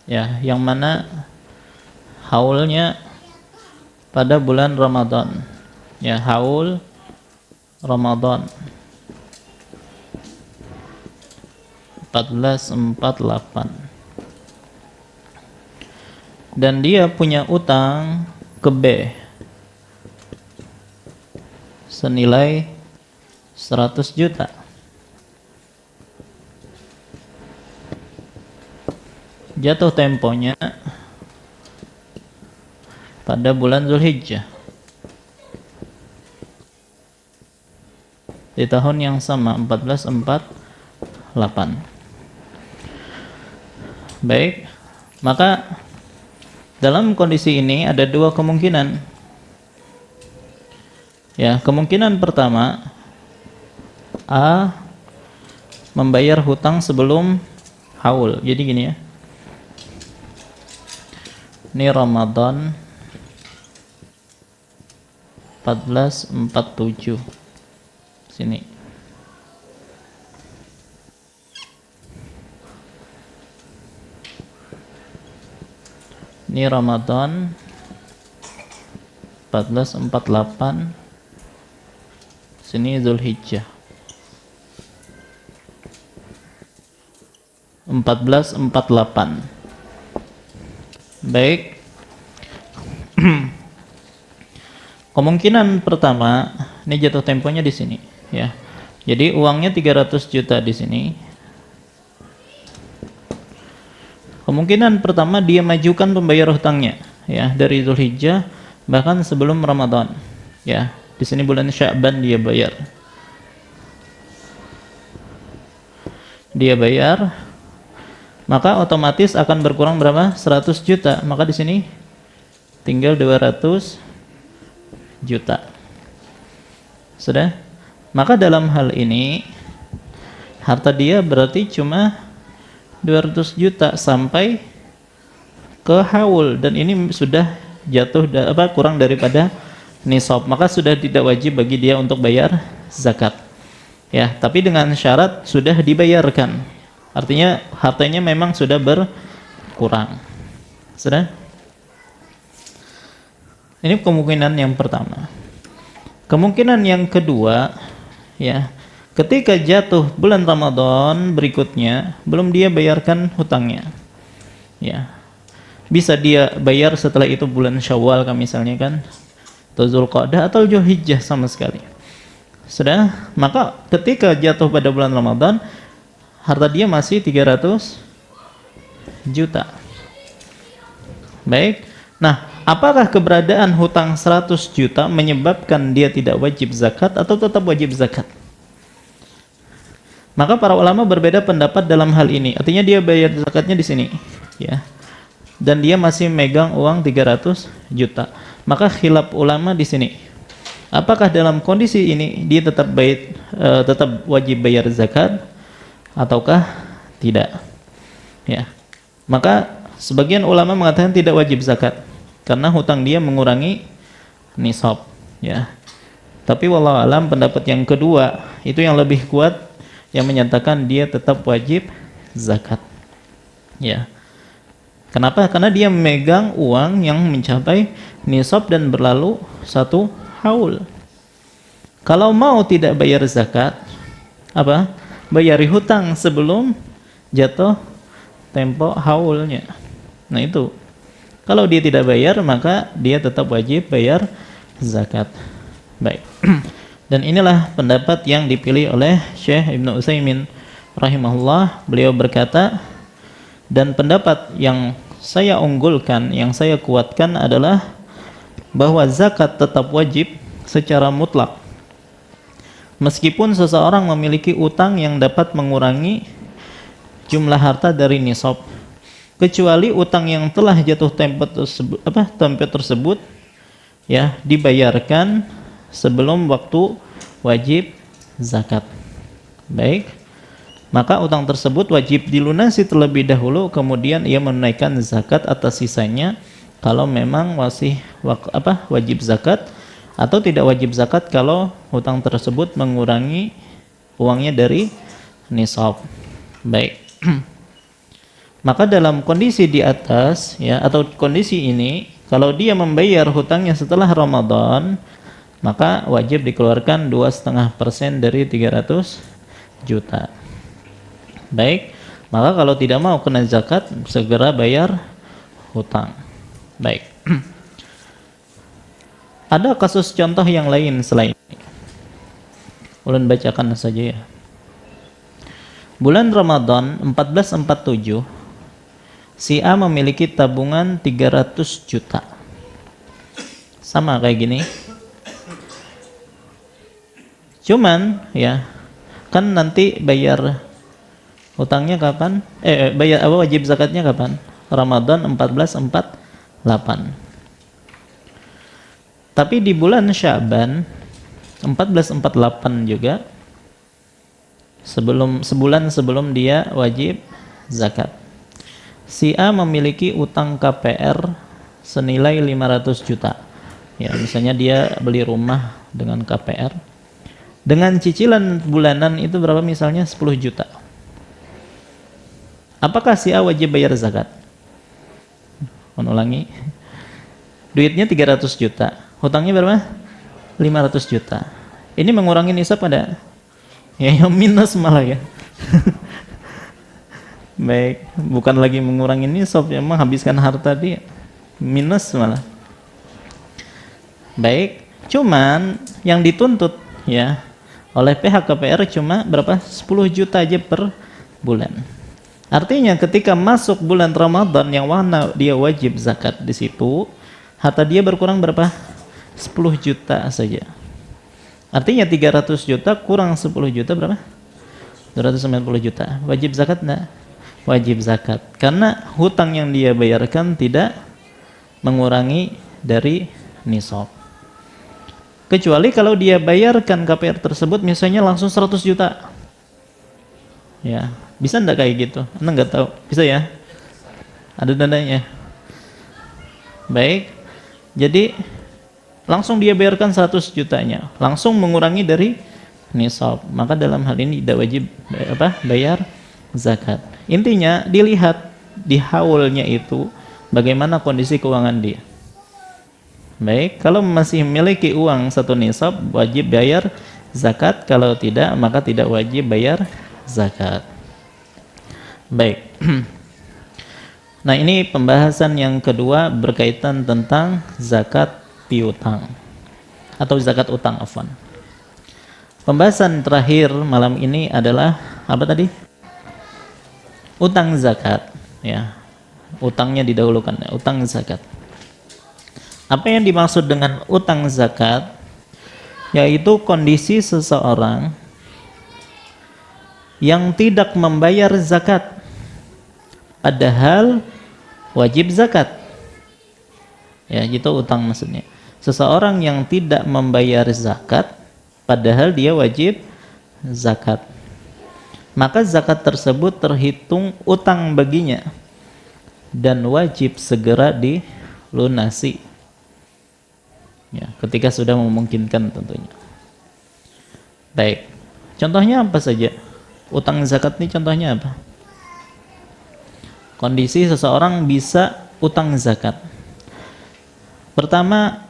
ya, yang mana haulnya pada bulan Ramadan, ya, haul Ramadan 1448, dan dia punya utang ke B senilai 100 juta. Jatuh temponya pada bulan Zulhijjah di tahun yang sama, 1448. Baik, maka dalam kondisi ini ada dua kemungkinan. Ya, kemungkinan pertama, A membayar hutang sebelum haul. Jadi gini ya. Ini Ramadan 1447. Sini. Ini Ramadan 1448. Sini Zulhijjah 1448. Baik. Kemungkinan pertama, ini jatuh temponya di sini, ya. Jadi uangnya 300 juta di sini. Kemungkinan pertama dia majukan pembayar hutangnya, ya, dari Zulhijjah bahkan sebelum Ramadan, ya. Di sini bulan Sya'ban dia bayar. Dia bayar, maka otomatis akan berkurang berapa? 100 juta. Maka di sini tinggal 200 juta. Sudah? Maka dalam hal ini harta dia berarti cuma 200 juta sampai ke haul, dan ini sudah jatuh kurang daripada nisab, maka sudah tidak wajib bagi dia untuk bayar zakat, ya, tapi dengan syarat sudah dibayarkan, artinya hartanya memang sudah berkurang. Sudah? Ini kemungkinan yang pertama. Kemungkinan yang kedua, ya, ketika jatuh bulan Ramadan berikutnya belum dia bayarkan hutangnya, ya, bisa dia bayar setelah itu bulan Syawal kan misalnya kan, atau Zulqa'dah atau Zulhijjah sama sekali. Sudah, maka ketika jatuh pada bulan Ramadan, harta dia masih 300 juta. Baik. Nah, apakah keberadaan hutang 100 juta menyebabkan dia tidak wajib zakat atau tetap wajib zakat? Maka para ulama berbeda pendapat dalam hal ini. Artinya dia bayar zakatnya di sini, ya. Dan dia masih megang uang 300 juta. Maka khilaf ulama di sini. Apakah dalam kondisi ini dia tetap wajib bayar zakat ataukah tidak? Ya. Maka sebagian ulama mengatakan tidak wajib zakat karena hutang dia mengurangi nisab, ya. Tapi wallahu alam pendapat yang kedua itu yang lebih kuat, yang menyatakan dia tetap wajib zakat. Ya. Kenapa? Karena dia memegang uang yang mencapai nisab dan berlalu 1 haul. Kalau mau tidak bayar zakat, apa? Bayari hutang sebelum jatuh tempo haulnya. Nah itu. Kalau dia tidak bayar, maka dia tetap wajib bayar zakat. Baik. Dan inilah pendapat yang dipilih oleh Syekh Ibnu Utsaimin rahimahullah. Beliau berkata, dan pendapat yang saya unggulkan, yang saya kuatkan adalah bahwa zakat tetap wajib secara mutlak. Meskipun seseorang memiliki utang yang dapat mengurangi jumlah harta dari nisab, kecuali utang yang telah jatuh tempo tersebut ya dibayarkan sebelum waktu wajib zakat. Baik, maka utang tersebut wajib dilunasi terlebih dahulu, kemudian ia menunaikan zakat atas sisanya kalau memang masih wajib zakat, atau tidak wajib zakat kalau hutang tersebut mengurangi uangnya dari nisab. Baik. Maka dalam kondisi di atas ya, atau kondisi ini, kalau dia membayar hutangnya setelah Ramadan, maka wajib dikeluarkan 2,5% dari 300 juta. Baik, maka kalau tidak mau kena zakat, segera bayar hutang. Baik. Ada kasus contoh yang lain selain ini. Ulun bacakan saja ya. Bulan Ramadan 1447, si A memiliki tabungan 300 juta. Sama kayak gini. Cuman ya, kan nanti bayar hutangnya kapan? Bayar wajib zakatnya kapan? Ramadan 1448. Tapi di bulan Sya'ban 1448 juga, sebulan sebelum dia wajib zakat, si A memiliki utang KPR senilai 500 juta. Ya, misalnya dia beli rumah dengan KPR. Dengan cicilan bulanan itu berapa, misalnya 10 juta. Apakah si A wajib bayar zakat? Ulangi. Duitnya 300 juta. Hutangnya berapa? 500 juta. Ini mengurangi nisab pada? Ya, yang minus malah ya. Baik, bukan lagi mengurangi nisab, ya, menghabiskan harta dia. Minus malah. Baik, cuman yang dituntut ya oleh pihak KPR cuma berapa? 10 juta aja per bulan. Artinya ketika masuk bulan Ramadan yang mana dia wajib zakat, di situ harta dia berkurang berapa? 10 juta saja. Artinya 300 juta kurang 10 juta berapa? 290 juta. Wajib zakat enggak? Wajib zakat. Karena hutang yang dia bayarkan tidak mengurangi dari nisab. Kecuali kalau dia bayarkan KPR tersebut misalnya langsung 100 juta. Ya, bisa enggak kayak gitu? Anda enggak tahu. Bisa ya? Ada dandanya. Baik. Jadi langsung dia bayarkan 100 jutanya, langsung mengurangi dari nisab. Maka dalam hal ini tidak wajib bayar zakat. Intinya dilihat di haulnya itu bagaimana kondisi keuangan dia. Baik, kalau masih memiliki uang 1 nisab wajib bayar zakat, kalau tidak maka tidak wajib bayar zakat. Baik. Nah, ini pembahasan yang kedua berkaitan tentang zakat piutang atau zakat utang, afwan. Pembahasan terakhir malam ini adalah apa tadi? Utang zakat, ya. Utangnya didahulukan, ya, utang zakat. Apa yang dimaksud dengan utang zakat? Yaitu kondisi seseorang yang tidak membayar zakat padahal wajib zakat. Ya, itu utang maksudnya. Seseorang yang tidak membayar zakat padahal dia wajib zakat, maka zakat tersebut terhitung utang baginya dan wajib segera dilunasi. Ya, ketika sudah memungkinkan tentunya. Baik, contohnya apa saja? Utang zakat ini contohnya apa? Kondisi seseorang bisa utang zakat. Pertama,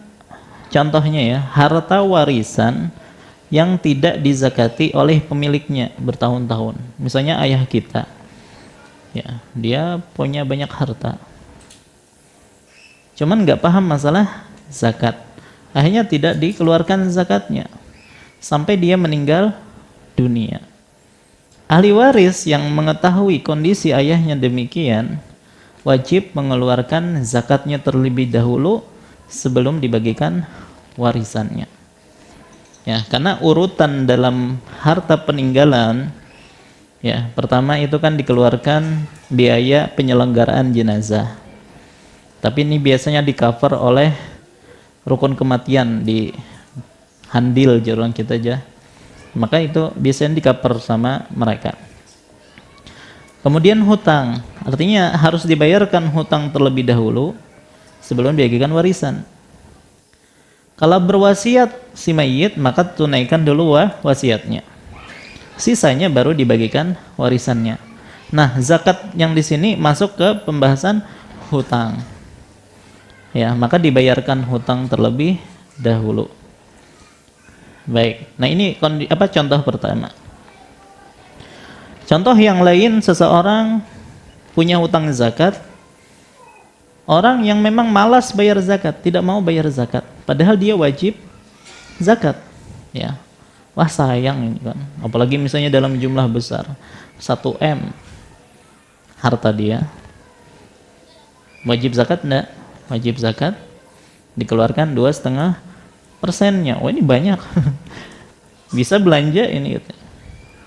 contohnya ya, harta warisan yang tidak dizakati oleh pemiliknya bertahun-tahun. Misalnya ayah kita, ya, dia punya banyak harta, cuman nggak paham masalah zakat. Akhirnya tidak dikeluarkan zakatnya sampai dia meninggal dunia. Ahli waris yang mengetahui kondisi ayahnya demikian wajib mengeluarkan zakatnya terlebih dahulu sebelum dibagikan warisannya. Ya, karena urutan dalam harta peninggalan, ya, pertama itu kan dikeluarkan biaya penyelenggaraan jenazah. Tapi ini biasanya di-cover oleh rukun kematian di handil jalan kita aja. Maka itu biasanya di-cover sama mereka. Kemudian hutang, artinya harus dibayarkan hutang terlebih dahulu sebelum dibagikan warisan. Kalau berwasiat si mayit, maka tunaikan dulu wasiatnya. Sisanya baru dibagikan warisannya. Nah, zakat yang di sini masuk ke pembahasan hutang. Ya, maka dibayarkan hutang terlebih dahulu. Baik. Nah, ini contoh pertama. Contoh yang lain, seseorang punya hutang zakat. Orang yang memang malas bayar zakat, tidak mau bayar zakat, padahal dia wajib zakat. Ya. Wah, sayang ini kan. Apalagi misalnya dalam jumlah besar, 1 M harta dia. Wajib zakat enggak? Wajib zakat, dikeluarkan 2,5%-nya. Oh, ini banyak. Bisa belanja ini gitu.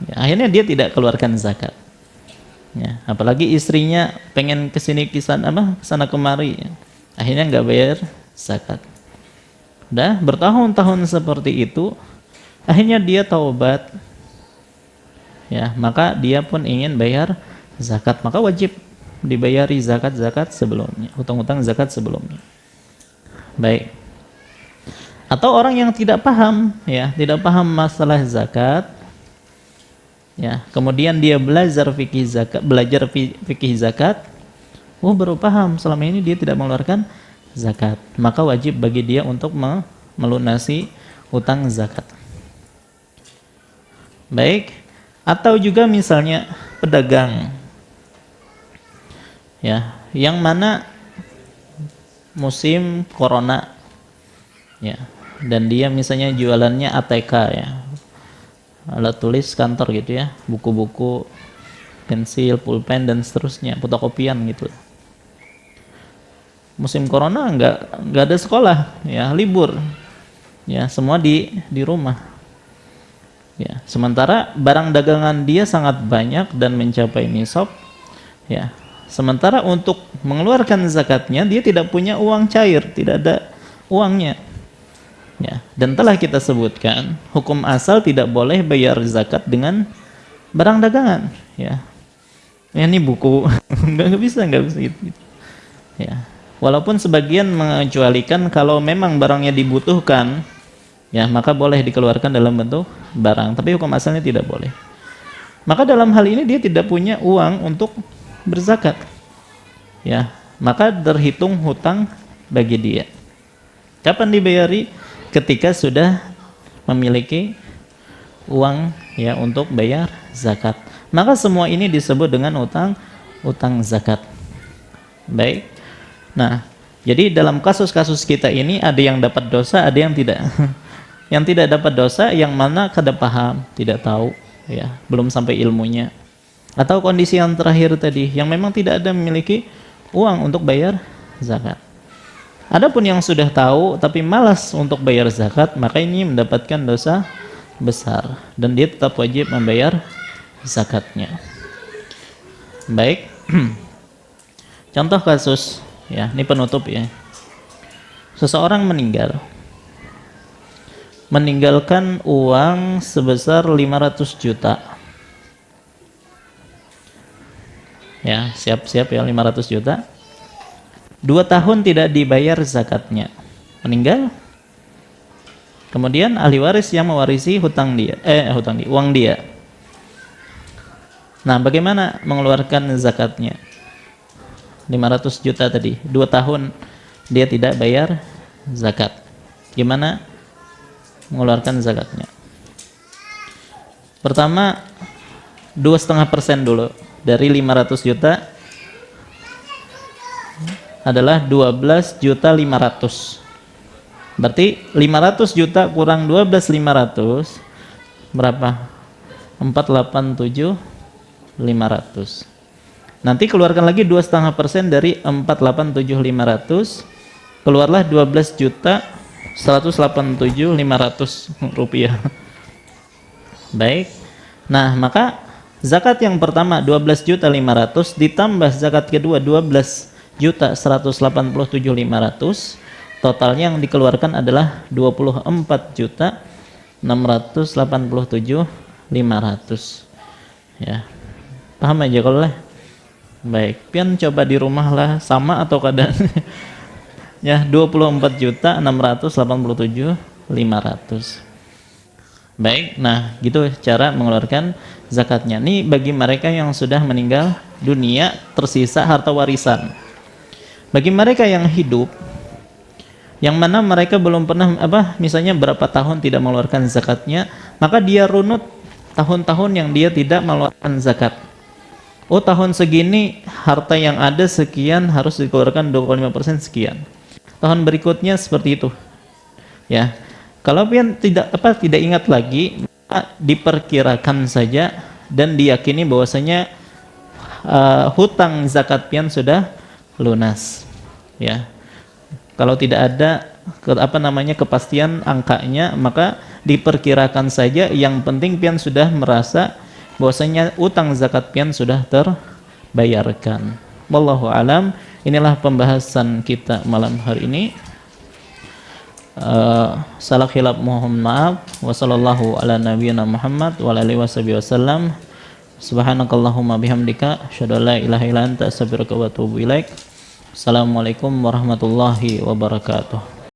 Ya, akhirnya dia tidak keluarkan zakat. Ya, apalagi istrinya pengen kesini kesana kemari, ya. Akhirnya nggak bayar zakat. Udah bertahun-tahun seperti itu, akhirnya dia taubat. Ya, maka dia pun ingin bayar zakat, maka wajib dibayari zakat sebelumnya, hutang-hutang zakat sebelumnya. Baik. Atau orang yang tidak paham, ya, tidak paham masalah zakat, ya, kemudian dia belajar fikih zakat, baru paham selama ini dia tidak mengeluarkan zakat, maka wajib bagi dia untuk melunasi hutang zakat. Baik. Atau juga misalnya pedagang, ya, yang mana musim corona, ya, dan dia misalnya jualannya ATK, ya, alat tulis kantor gitu ya, buku-buku, pensil, pulpen dan seterusnya, fotokopian gitu. Musim corona nggak ada sekolah, ya, libur, ya, semua di rumah. Ya, sementara barang dagangan dia sangat banyak dan mencapai nisab, ya. Sementara untuk mengeluarkan zakatnya dia tidak punya uang cair, tidak ada uangnya. Ya, dan telah kita sebutkan hukum asal tidak boleh bayar zakat dengan barang dagangan, ya. Ini buku nggak bisa gitu. Ya. Walaupun sebagian mengecualikan kalau memang barangnya dibutuhkan, ya, maka boleh dikeluarkan dalam bentuk barang, tapi hukum asalnya tidak boleh. Maka dalam hal ini dia tidak punya uang untuk berzakat, ya, maka terhitung hutang bagi dia. Kapan dibayari? Ketika sudah memiliki uang, ya, untuk bayar zakat. Maka semua ini disebut dengan utang zakat. Baik. Nah, jadi dalam kasus-kasus kita ini ada yang dapat dosa, ada yang tidak. Yang tidak dapat dosa yang mana kada paham, tidak tahu, ya, belum sampai ilmunya. Atau kondisi yang terakhir tadi, yang memang tidak ada memiliki uang untuk bayar zakat. Adapun yang sudah tahu tapi malas untuk bayar zakat, maka ini mendapatkan dosa besar dan dia tetap wajib membayar zakatnya. Baik. Contoh kasus ya, ini penutup ya. Seseorang meninggalkan uang sebesar 500 juta. Ya, siap-siap ya, 500 juta. 2 tahun tidak dibayar zakatnya. Meninggal. Kemudian ahli waris yang mewarisi uang dia. Nah, bagaimana mengeluarkan zakatnya? 500 juta tadi, 2 tahun dia tidak bayar zakat. Gimana mengeluarkan zakatnya? Pertama, 2,5% dulu dari 500 juta adalah 12.500.000. Berarti 500 juta kurang 12.500 berapa? 487.500. Nanti keluarkan lagi 2,5% dari 487.500, keluarlah 12.187.500 rupiah. Baik. Nah, maka zakat yang pertama 12.500.000 ditambah zakat kedua 12.187.500, totalnya yang dikeluarkan adalah 24.687.500. Ya. Paham aja kalau lah. Baik, pian coba di rumah lah sama atau kadang ya 24.687.500. Baik, nah gitu cara mengeluarkan zakatnya. Ini bagi mereka yang sudah meninggal dunia tersisa harta warisan. Bagi mereka yang hidup, yang mana mereka belum pernah misalnya berapa tahun tidak mengeluarkan zakatnya, maka dia runut tahun-tahun yang dia tidak mengeluarkan zakat. Oh, tahun segini harta yang ada sekian harus dikeluarkan 25% sekian. Tahun berikutnya seperti itu. Ya. Kalau pian tidak ingat lagi, diperkirakan saja dan diyakini bahwasanya hutang zakat pian sudah lunas. Ya. Kalau tidak ada kepastian angkanya, maka diperkirakan saja, yang penting pian sudah merasa bahwasanya utang zakat pian sudah terbayarkan. Wallahu alam. Inilah pembahasan kita malam hari ini. Salah khilaf mohon maaf. Wa sallallahu ala nabiyyina Muhammad wa ala alihi wasallam. Subhanakallahumma bihamdika asyhadu an la ilaha illa anta astaghfiruka wa atubu ilaik. Assalamualaikum warahmatullahi wabarakatuh.